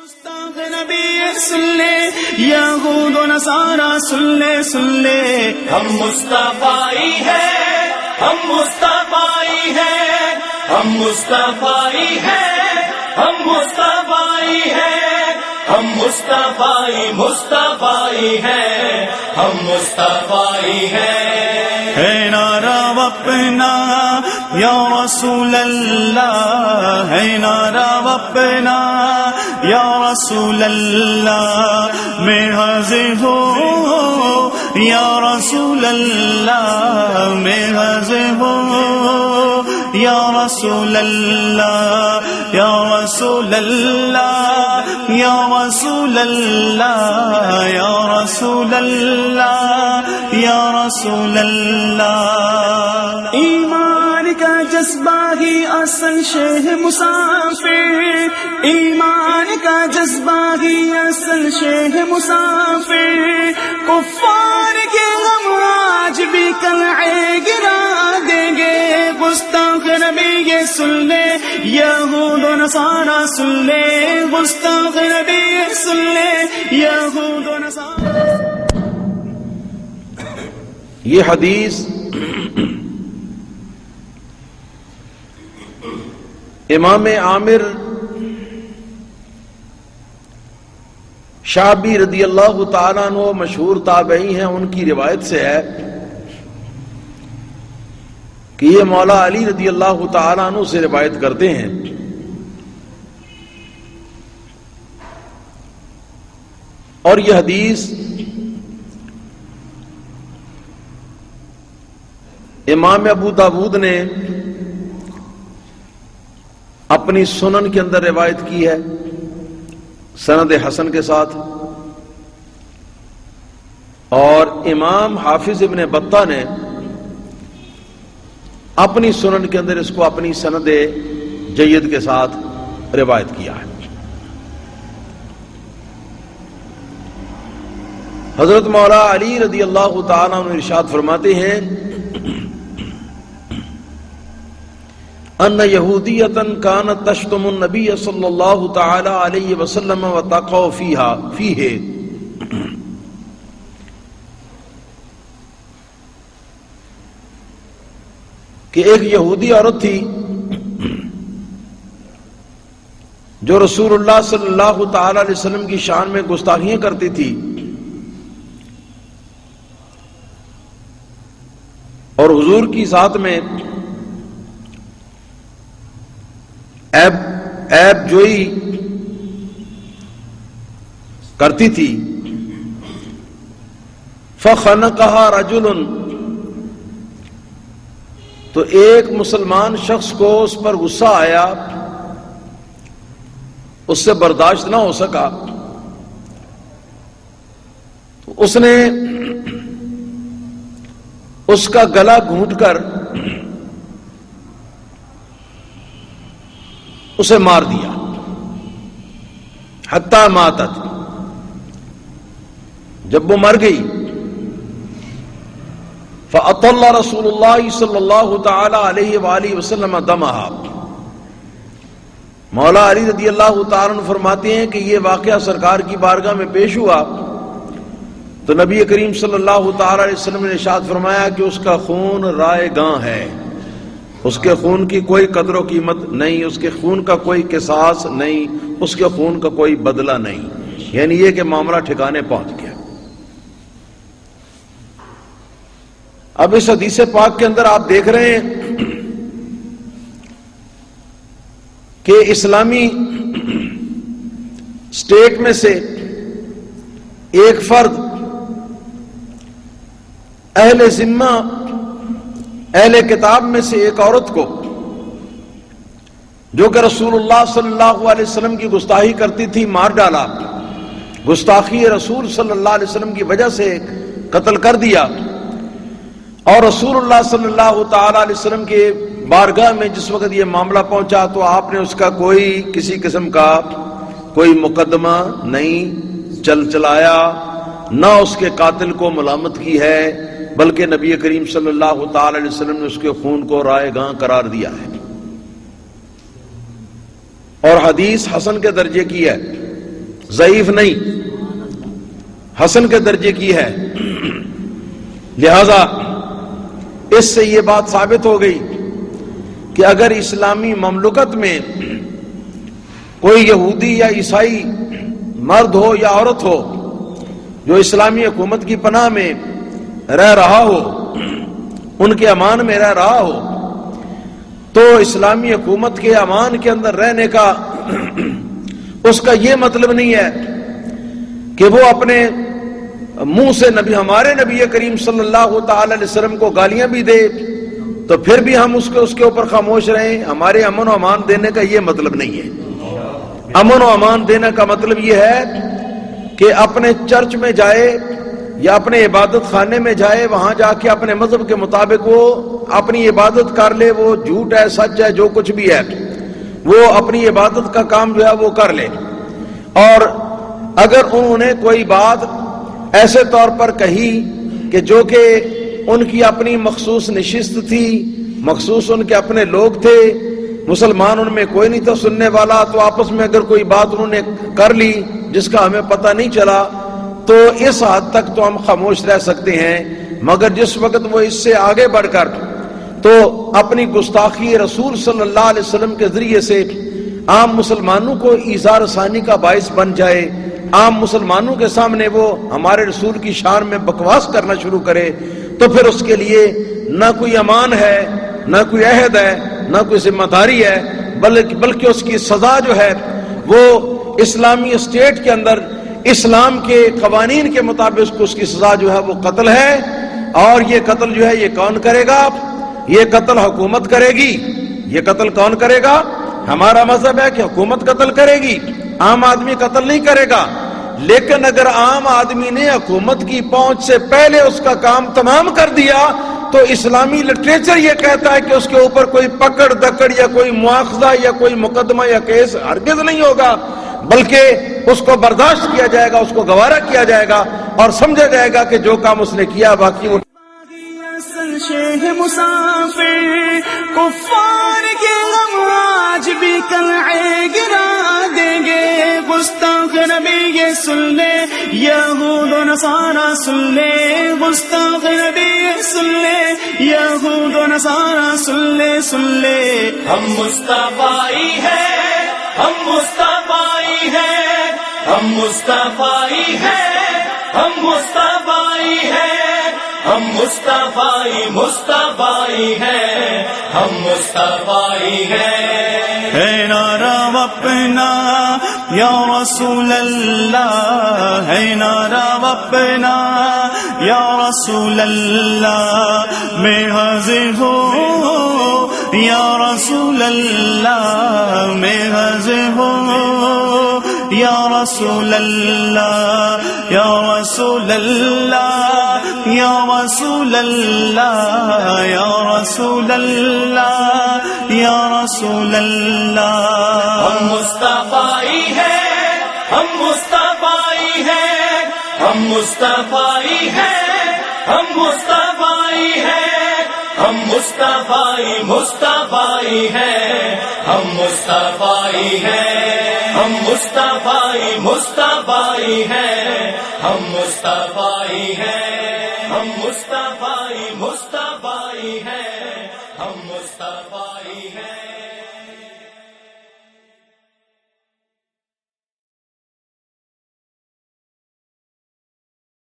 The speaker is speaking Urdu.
گستاخ نبی سن لے، یہود و نصارا سن لے سن لے، ہم مصطفی ہیں، ہم مصطفی ہیں، ہم مصطفی ہیں، ہم مصطفی ہیں، ہم مصطفی مصطفی ہیں، ہم مصطفی ہیں۔ ہے نعرہ اپنا یا رسول اللہ، ہے نعرہ اپنا یا رسول اللہ، میں حاضر ہوں یا رسول اللہ، میں حاضر ہوں یا رسول اللہ، یا رسول اللہ، یا رسول اللہ، یا رسول اللہ، یا رسول اللہ۔ ایمان کا جذبہ ہی اصل شہ مسافر، ایمان کا جذبہ ہی اصل شہ مسافر، کفار کے غم آج بھی قلعے گرا دیں گے۔ گستاخ نبی یہ سن لے، یہود و نصارا سن لے، گستاخ نبی یہ سن لے، یہود و نصارا۔ یہ حدیث امام عامر شعبی رضی اللہ تعالیٰ عنہ مشہور تابعی ہیں، ان کی روایت سے ہے کہ یہ مولا علی رضی اللہ تعالیٰ عنہ سے روایت کرتے ہیں، اور یہ حدیث امام ابو داود نے اپنی سنن کے اندر روایت کی ہے سند حسن کے ساتھ، اور امام حافظ ابن بطہ نے اپنی سنن کے اندر اس کو اپنی سند جید کے ساتھ روایت کیا ہے۔ حضرت مولا علی رضی اللہ تعالیٰ عنہ ارشاد فرماتے ہیں ان یہودیۃ کانت تشتم النبی صلی اللہ تعالی علیہ وسلم وتقع فیہ، کہ ایک یہودی عورت تھی جو رسول اللہ صلی اللہ تعالی علیہ وسلم کی شان میں گستاخیاں کرتی تھی، اور حضور کی ذات میں عیب جوئی کرتی تھی۔ فخنقها رجل، تو ایک مسلمان شخص کو اس پر غصہ آیا، اس سے برداشت نہ ہو سکا، تو اس نے اس کا گلا گھونٹ کر اسے مار دیا، حتی ماتت، جب وہ مر گئی۔ فأطل رسول اللہ صلی اللہ تعالی علیہ وآلہ وسلم دمہا، مولا علی رضی اللہ تعالیٰ عنہ فرماتے ہیں کہ یہ واقعہ سرکار کی بارگاہ میں پیش ہوا تو نبی کریم صلی اللہ تعالی علیہ وسلم نے ارشاد فرمایا کہ اس کا خون رائے گاں ہے، اس کے خون کی کوئی قدر و قیمت نہیں، اس کے خون کا کوئی قصاص نہیں، اس کے خون کا کوئی بدلہ نہیں، یعنی یہ کہ معاملہ ٹھکانے پہنچ گیا۔ اب اس حدیث پاک کے اندر آپ دیکھ رہے ہیں کہ اسلامی اسٹیٹ میں سے ایک فرد اہل ذمہ اہل کتاب میں سے ایک عورت کو، جو کہ رسول اللہ صلی اللہ علیہ وسلم کی گستاخی کرتی تھی، مار ڈالا، گستاخی رسول صلی اللہ علیہ وسلم کی وجہ سے قتل کر دیا، اور رسول اللہ صلی اللہ تعالی علیہ وسلم کے بارگاہ میں جس وقت یہ معاملہ پہنچا تو آپ نے اس کا کوئی کسی قسم کا کوئی مقدمہ نہیں چلایا، نہ اس کے قاتل کو ملامت کی ہے، بلکہ نبی کریم صلی اللہ تعالی علیہ وسلم نے اس کے خون کو رائے گاں قرار دیا ہے، اور حدیث حسن کے درجے کی ہے۔ ضعیف نہیں، حسن کے درجے کی ہے۔ لہذا اس سے یہ بات ثابت ہو گئی کہ اگر اسلامی مملکت میں کوئی یہودی یا عیسائی مرد ہو یا عورت ہو جو اسلامی حکومت کی پناہ میں رہ رہا ہو، ان کے امان میں رہ رہا ہو، تو اسلامی حکومت کے امان کے اندر رہنے کا اس کا یہ مطلب نہیں ہے کہ وہ اپنے منہ سے ہمارے نبی کریم صلی اللہ تعالی علیہ وسلم کو گالیاں بھی دے تو پھر بھی ہم اس کے اوپر خاموش رہیں۔ ہمارے امن و امان دینے کا یہ مطلب نہیں ہے۔ امن و امان دینے کا مطلب یہ ہے کہ اپنے چرچ میں جائے یا اپنے عبادت خانے میں جائے، وہاں جا کے اپنے مذہب کے مطابق وہ اپنی عبادت کر لے، وہ جھوٹ ہے سچ ہے جو کچھ بھی ہے، وہ اپنی عبادت کا کام جو ہے وہ کر لے۔ اور اگر انہوں نے کوئی بات ایسے طور پر کہی کہ جو کہ ان کی اپنی مخصوص نشست تھی، مخصوص ان کے اپنے لوگ تھے، مسلمان ان میں کوئی نہیں تھا سننے والا، تو آپس میں اگر کوئی بات انہوں نے کر لی جس کا ہمیں پتہ نہیں چلا تو اس حد تک تو ہم خاموش رہ سکتے ہیں۔ مگر جس وقت وہ اس سے آگے بڑھ کر تو اپنی گستاخی رسول صلی اللہ علیہ وسلم کے ذریعے سے عام مسلمانوں کو ایذا رسانی کا باعث بن جائے، عام مسلمانوں کے سامنے وہ ہمارے رسول کی شان میں بکواس کرنا شروع کرے، تو پھر اس کے لیے نہ کوئی امان ہے، نہ کوئی عہد ہے، نہ کوئی ذمہ داری ہے، بلکہ اس کی سزا جو ہے وہ اسلامی اسٹیٹ کے اندر اسلام کے قوانین کے مطابق اس کی سزا جو ہے وہ قتل ہے۔ اور یہ قتل جو ہے یہ کون کرے گا؟ یہ قتل حکومت کرے گی۔ یہ قتل کون کرے گا؟ ہمارا مذہب ہے کہ حکومت قتل کرے گی، عام آدمی قتل نہیں کرے گا۔ لیکن اگر عام آدمی نے حکومت کی پہنچ سے پہلے اس کا کام تمام کر دیا تو اسلامی لٹریچر یہ کہتا ہے کہ اس کے اوپر کوئی پکڑ دکڑ یا کوئی مواخذہ یا کوئی مقدمہ یا کیس ہرگز نہیں ہوگا، بلکہ اس کو برداشت کیا جائے گا، اس کو گوارا کیا جائے گا اور سمجھا جائے گا کہ جو کام اس نے کیا باقی وہ شیخ مسافر کفار کے غم آج بھی قلعے گرا دیں گے۔ گستاخ نبی یہ سن لے، یہود و نصارہ سن لے، گستاخ نبی یہ سن لے، یہود و نصارہ سن لے، سن لے۔ ہم مصطفی ہیں، ہم مصطفی ہیں، ہم مصطفی ہیں، ہم مصطفی ہیں، ہم مصطفی مصطفی ہیں، ہم مصطفی ہیں۔ ہے نعرہ اپنا یا رسول اللہ، ہے نعرہ اپنا یا رسول اللہ، میں حاضر ہوں یا رسول اللہ، میں حاضر ہوں یا رسول اللہ، یا رسول اللہ، یا رسول اللہ، یا رسول اللہ، یا رسول اللہ۔ ہم مصطفی ہیں، ہم مصطفی ہیں، ہم مصطفی ہیں، ہم مصطفی ہیں، ہم مصطفی مصطفی ہیں، ہم مصطفی ہیں، ہم مصطفی مصطفی ہیں، ہم مصطفی ہیں، ہم مصطفی مصطفی ہیں۔